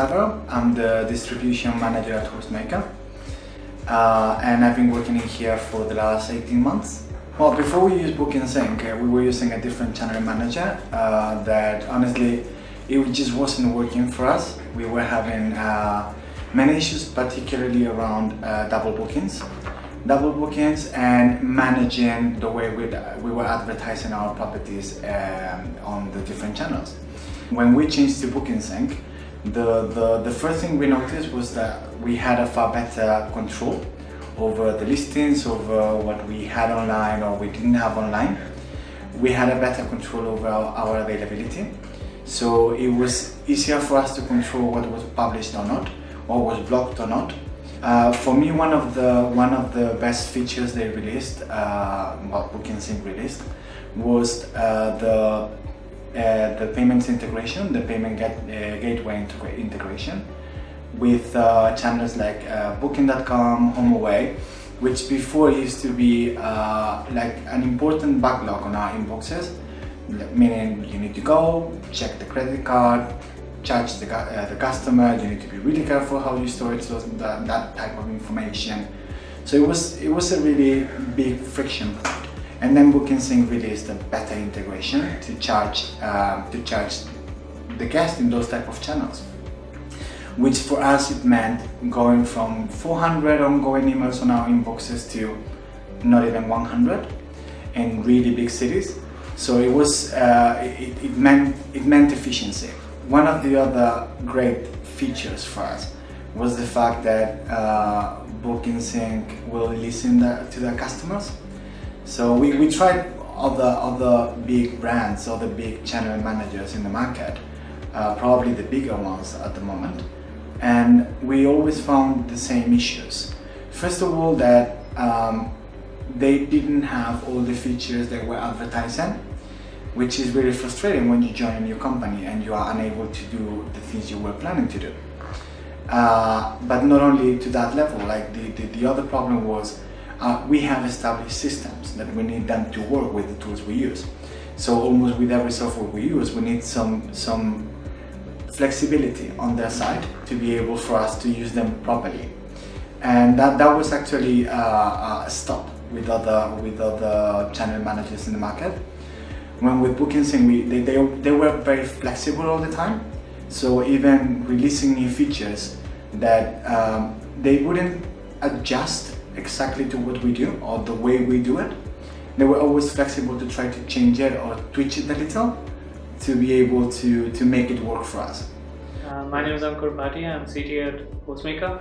Alvaro. I'm the distribution manager at Hostmaker, and I've been working in here for the last 18 months. Well, before we used BookingSync, we were using a different channel manager that honestly, it just wasn't working for us. We were having many issues, particularly around double bookings and managing the way we were advertising our properties on the different channels. When we changed to BookingSync, the first thing we noticed was that we had a far better control over the listings, over what we had online or we didn't have online. We had a better control over our availability. So it was easier for us to control what was published or not, or was blocked or not. For me, one of the best features they released, BookingSync released, was the payments integration, the payment gateway integration with channels like Booking.com, HomeAway, which before used to be like an important backlog on our inboxes, meaning you need to go, check the credit card, charge the customer, you need to be really careful how you store it, so that type of information. So it was a really big friction point. And then BookingSync released a better integration to charge the guest in those type of channels, which for us it meant going from 400 ongoing emails on our inboxes to not even 100 in really big cities. So it was it meant efficiency. One of the other great features for us was the fact that BookingSync will listen to their customers. So we tried other big brands, other big channel managers in the market, probably the bigger ones at the moment, and we always found the same issues. First of all, that they didn't have all the features they were advertising, which is really frustrating when you join a new company and you are unable to do the things you were planning to do. But not only to that level, like the other problem was we have established systems that we need them to work with the tools we use. So almost with every software we use, we need some flexibility on their side to be able for us to use them properly. And that was actually a stop with other channel managers in the market. When with BookingSync, they were very flexible all the time. So even releasing new features that they wouldn't adjust exactly to what we do or the way we do it. They were always flexible to try to change it or twitch it a little to be able to make it work for us. My name is Ankur Bhatia. I'm CTO at Hostmaker.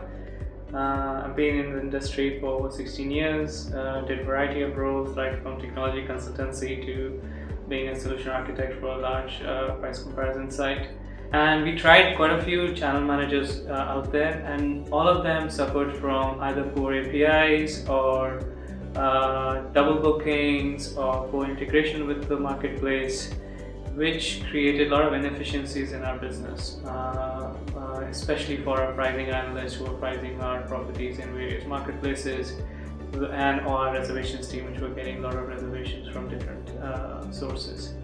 I've been in the industry for over 16 years, did a variety of roles right from technology consultancy to being a solution architect for a large price comparison site. And we tried quite a few channel managers out there, and all of them suffered from either poor APIs or double bookings or poor integration with the marketplace, which created a lot of inefficiencies in our business, especially for our pricing analysts who are pricing our properties in various marketplaces, and our reservations team, which were getting a lot of reservations from different sources.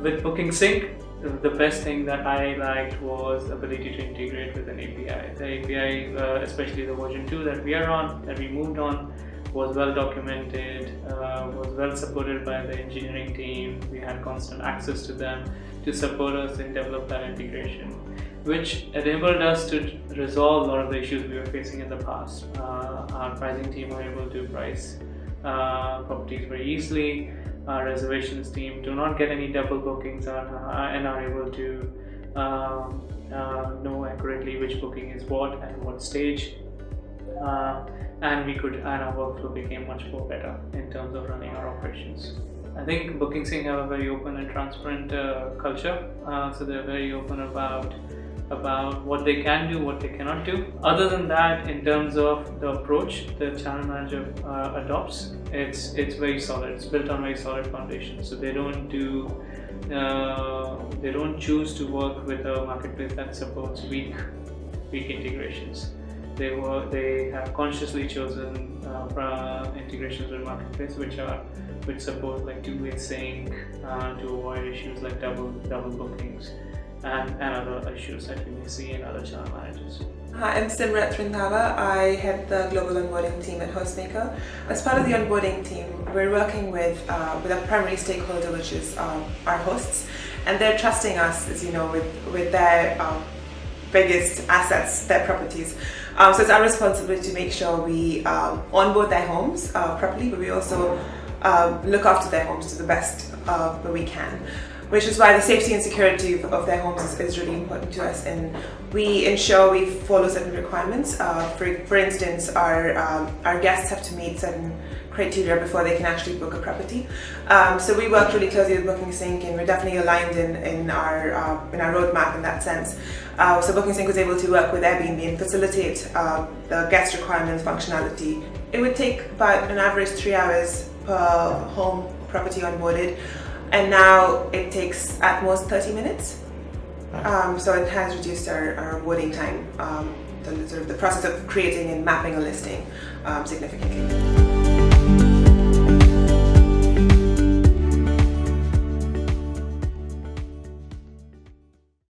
With BookingSync, the best thing that I liked was the ability to integrate with an API. The API, especially the version 2 that we are on, that we moved on, was well documented, was well supported by the engineering team. We had constant access to them to support us and develop that integration, which enabled us to resolve a lot of the issues we were facing in the past. Our pricing team were able to price properties very easily. Our reservations team do not get any double bookings and are able to know accurately which booking is what and what stage. And our workflow became much more better in terms of running our operations. I think BookingSync have a very open and transparent culture, so they're very open about what they can do, what they cannot do. Other than that, in terms of the approach the channel manager adopts, it's very solid. It's built on very solid foundation. So they don't choose to work with a marketplace that supports weak integrations. They have consciously chosen integrations with marketplace which support like two-way sync to avoid issues like double bookings. and other issues that we may see in other channel managers. Hi, I'm Simrat Rindhava. I head the global onboarding team at Hostmaker. As part of the onboarding team, we're working with our primary stakeholder, which is our hosts, and they're trusting us, as you know, with their biggest assets, their properties. So it's our responsibility to make sure we onboard their homes properly, but we also look after their homes to the best that we can. Which is why the safety and security of their homes is really important to us, and we ensure we follow certain requirements. For instance, our guests have to meet certain criteria before they can actually book a property. So we work really closely with BookingSync, and we're definitely aligned in our roadmap in that sense. So BookingSync was able to work with Airbnb and facilitate the guest requirements functionality. It would take about an average 3 hours per home property onboarded. And now it takes at most 30 minutes. So it has reduced our onboarding time, the process of creating and mapping a listing significantly.